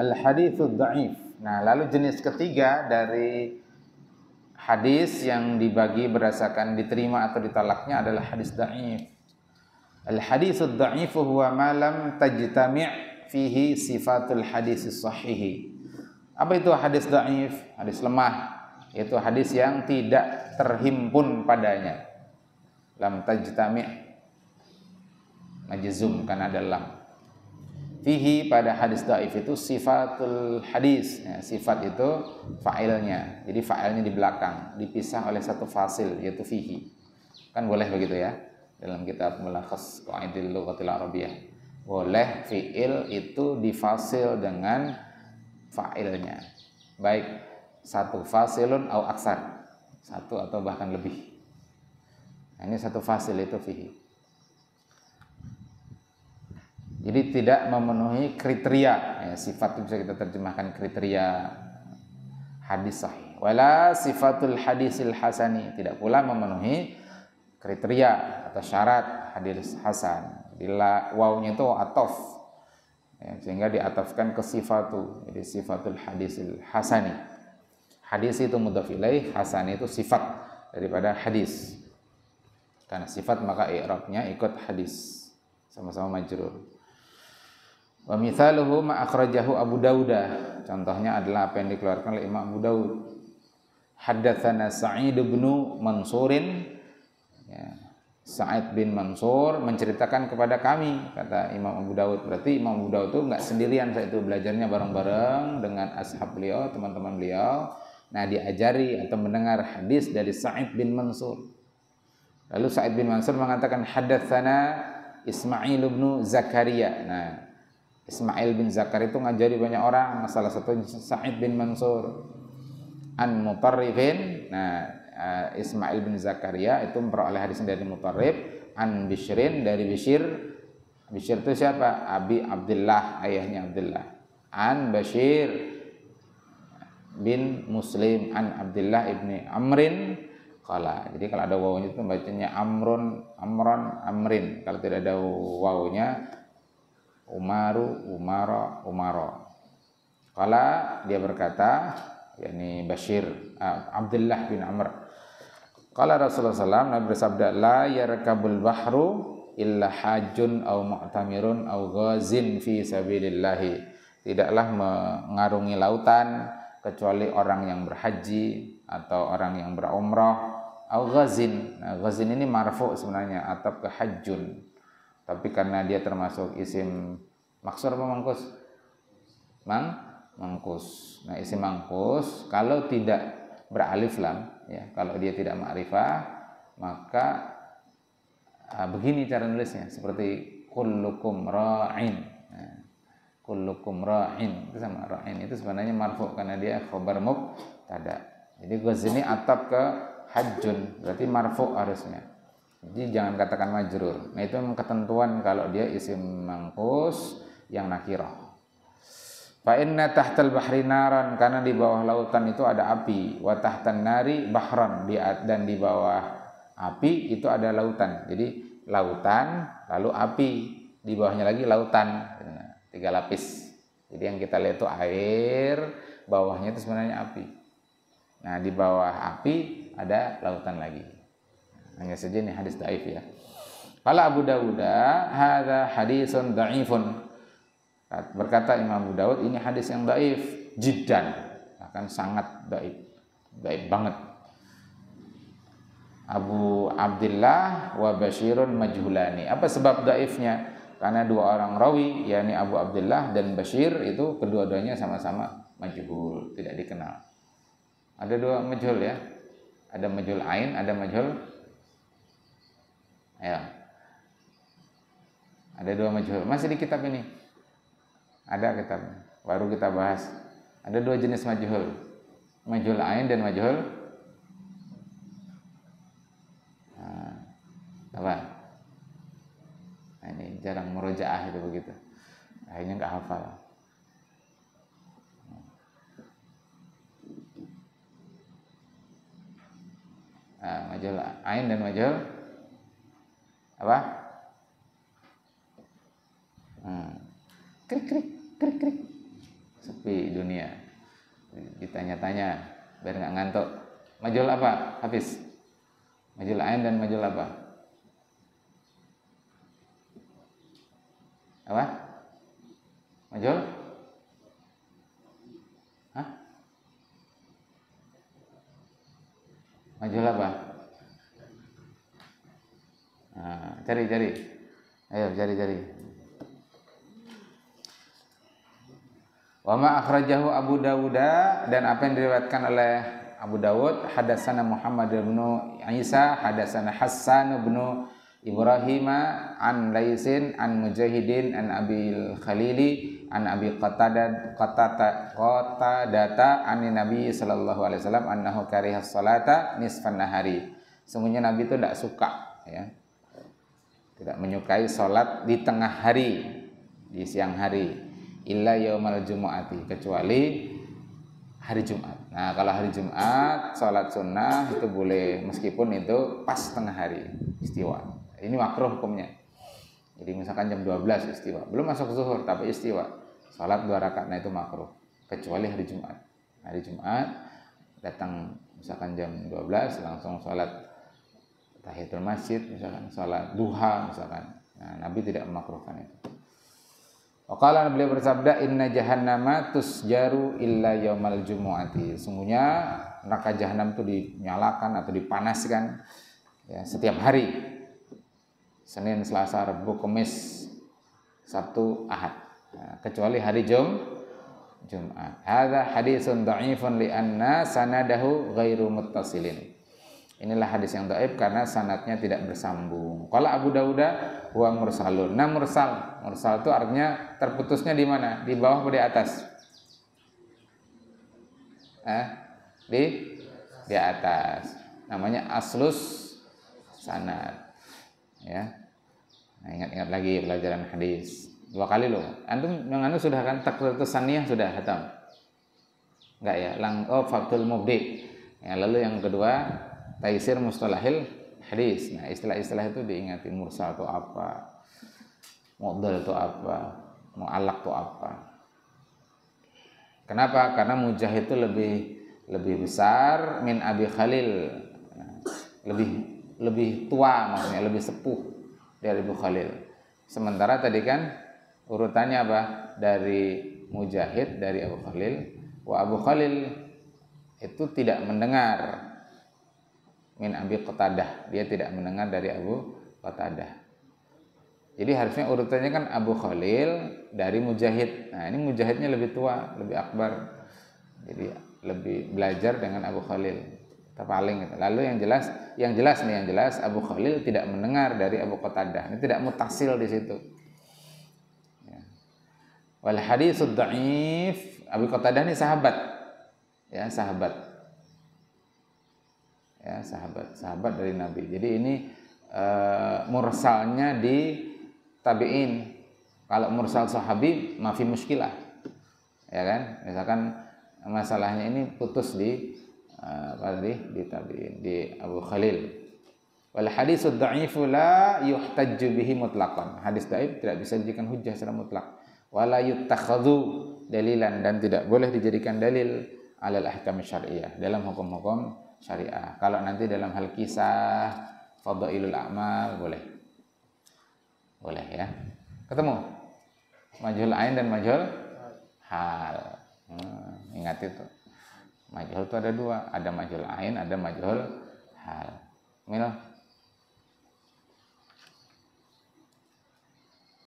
Al-haditsul dhaif. Nah, lalu jenis ketiga dari hadis yang dibagi berdasarkan diterima atau ditolaknya adalah hadis dhaif. Al-haditsul dhaif huwa ma lam tajtami' fihi sifatul hadis sahih. Apa itu hadis dhaif? Hadis lemah. Itu hadis yang tidak terhimpun padanya. Lam tajtami' majzum karena ada lam. Fihi pada hadis dhaif itu sifatul hadis. Ya, sifat itu fa'ilnya. Jadi fa'ilnya di belakang, dipisah oleh satu fasil yaitu fihi. Kan boleh begitu ya? Dalam kitab Mulakhas Qawaidil Lughatil Arabiyyah. Boleh fi'il itu difasil dengan fa'ilnya. Baik satu fasilun au aksar. Satu atau bahkan lebih. Nah, ini satu fasil itu fihi. Jadi tidak memenuhi kriteria ya, sifat itu bisa kita terjemahkan kriteria hadis sahih. Wala sifatul hadisil hasani, tidak pula memenuhi kriteria atau syarat hadis hasan. Jadi wawnya itu atof ya, sehingga diatofkan ke sifatu. Jadi sifatul hadisil hasani. Hadis itu mudhaf ilaih, hasan itu sifat daripada hadis. Karena sifat maka i'rabnya ikut hadis, sama-sama majrur. Wa mithaluhu ma akhrajahu Abu Dawud. Contohnya adalah apa yang dikeluarkan oleh Imam Abu Dawud. Haddatsana Sa'id bin Mansurin. Ya, Sa'id bin Mansur menceritakan kepada kami, kata Imam Abu Dawud. Berarti Imam Abu Dawud itu enggak sendirian, saya itu belajarnya bareng-bareng dengan ashab beliau, teman-teman beliau. Nah, diajari atau mendengar hadis dari Sa'id bin Mansur. Lalu Sa'id bin Mansur mengatakan haddatsana Ismail bin Zakaria. Nah, Ismail bin Zakaria itu ngajari banyak orang, salah satunya Sa'id bin Mansur. An Mutarrifin. Nah, Ismail bin Zakaria itu memperoleh hadis dari Mutarrif. An Bishrin, dari Bishir. Bishir itu siapa? Abi Abdullah, ayahnya Abdullah. An Bashir bin Muslim an Abdullah ibni Amrin qala. Jadi kalau ada wawunya itu bacanya Amrun, Amron, Amrin. Kalau tidak ada wawunya Umaru, Umara, Umaro. Qala, dia berkata, yakni Bashir, Abdullah bin Amr. Qala Rasulullah SAW, Nabi bersabda, la yarkabul bahru illa hajun au mu'tamirun au ghazin fi sabilillahi. Tidaklah mengarungi lautan kecuali orang yang berhaji atau orang yang berumrah, au ghazin. Nah, ghazin ini marfu sebenarnya, atap ke hajjun. Tapi karena dia termasuk isim maksur apa mangkus? Mangkus. Nah, isim mangkus kalau tidak beralif lam, ya, kalau dia tidak ma'rifah, maka begini cara nulisnya, seperti kullukum ra'in. Nah, kullukum ra'in, itu sama ra'in itu sebenarnya marfu karena dia khabar mubtada. Jadi ghazini atap ke hajjun, berarti marfu harusnya. Jadi jangan katakan majrur. Nah, itu memang ketentuan kalau dia isim mangkus yang nakirah. Fa inna tahtal bahri naran, karena di bawah lautan itu ada api. Wa tahtan nari bahran, dan di bawah api itu ada lautan. Jadi lautan lalu api, di bawahnya lagi lautan. Tiga lapis. Jadi yang kita lihat itu air, bawahnya itu sebenarnya api. Nah, di bawah api ada lautan lagi. Hanya saja ini hadis dhaif ya. Qala Abu Dawud, hadza hadisun dhaifun. Berkata Imam Abu Dawud, ini hadis yang dhaif jiddan, akan sangat dhaif. Dhaif banget. Abu Abdullah wa Bashirun majhulani. Apa sebab dhaifnya? Karena dua orang rawi, yakni Abu Abdullah dan Bashir, itu kedua-duanya sama-sama majhul, tidak dikenal. Ada dua majhul ya. Ada majhul ain, ada majhul ya. Ada dua majhul. Masih di kitab ini. Ada kitabnya. Baru kita bahas. Ada dua jenis majhul. Majhul ain dan majhul apa? Nah, ini jarang murojaah itu begitu. Akhirnya enggak hafal. Majhul ain dan majhul apa? Krik krik krik krik. sepi dunia. Ditanya-tanya biar nggak ngantuk. Majhul apa, Hafiz? Majhul ain dan majhul apa? Apa? Majhul? Hah? Majhul apa? Nah, cari. Ayo cari. Wa ma akhrajahu Abu Dawud, dan apa yang diriwayatkan oleh Abu Dawud, hadatsana Muhammad bin Isa, hadatsana Hassan bin Ibrahim an Laisin an Mujahidin an Abil Khalili an Abi Qatadata an Nabi sallallahu alaihi wasallam annahu kariha salata nisfan nahari. Sungguhnya Nabi itu tidak suka, ya. Tidak menyukai salat di tengah hari, di siang hari. Illa yaumal jumu'ati, kecuali hari Jumat. Nah, kalau hari Jumat salat sunnah itu boleh meskipun itu pas tengah hari istiwa. Ini makruh hukumnya. Jadi misalkan jam 12 istiwa, belum masuk zuhur tapi istiwa, salat 2 rakaat, nah itu makruh kecuali hari Jumat. Hari Jumat datang misalkan jam 12 langsung salat tahiyatul masjid, misalkan salat duha misalkan. Nah, Nabi tidak memakruhkan itu. Waqala, beliau bersabda, inna jahannama tusjaru illa yaumal jumu'ati. Sungguhnya neraka jahanam itu dinyalakan atau dipanaskan, ya, setiap hari. Senin, Selasa, Rabu, Kamis, Sabtu, Ahad. Nah, kecuali hari Jumat. Hadza hadisun dha'ifun li'anna sanadahu ghairu muttasilin. Inilah hadis yang dhaif karena sanadnya tidak bersambung. Qala Abu Dawud wa mursalun. Nah, mursal itu artinya terputusnya di mana? Di bawah atau di atas? Di atas. Namanya aslus sanad. Ya. Nah, ingat-ingat lagi pelajaran hadis. 2 kali loh. Antum yang sudah kan takriratus saniyah sudah hatam? Enggak ya? Fathul Mubdi. Ya, lalu yang kedua Taisir Mustalahil Hadis. Nah, istilah-istilah itu diingati. Mursal itu apa? Mu'dhal itu apa? Mu'allaq itu apa? Kenapa? Karena Mujahid itu lebih besar min Abi Khalil. Nah, lebih tua, maksudnya lebih sepuh dari Abu Khalil. Sementara tadi kan urutannya apa? Dari Mujahid, dari Abu Khalil. Abu Khalil itu tidak mendengar min Abi Qatadah, dia tidak mendengar dari Abu Qatadah. Jadi harusnya urutannya kan Abu Khalil dari Mujahid. Nah, ini Mujahidnya lebih tua, lebih akbar. Jadi lebih belajar dengan Abu Khalil. Terpaling gitu. Lalu yang jelas Abu Khalil tidak mendengar dari Abu Qatadah. Ini tidak mutasil di situ. Ya. Wal haditsud dhaif, Abu Qatadah ini sahabat. Ya, sahabat dari Nabi. Jadi ini mursalnya di tabi'in. Kalau mursal sahabi mafi muskilah, ya kan? Misalkan masalahnya ini putus di tabi'in, di Abu Khalil. Wal haditsud dha'ifu la yuhtajju bihi mutlaqan. Hadis dhaif tidak bisa dijadikan hujjah secara mutlak. Wala yuttakhadhu dalilan, dan tidak boleh dijadikan dalil alal ahkam syar'iyyah, dalam hukum-hukum syariah. Kalau nanti dalam hal kisah fadailul a'mal boleh ya. Ketemu majhul ain dan majhul hal. Ingat itu. Majhul itu ada 2, ada majhul ain, ada majhul hal. Mil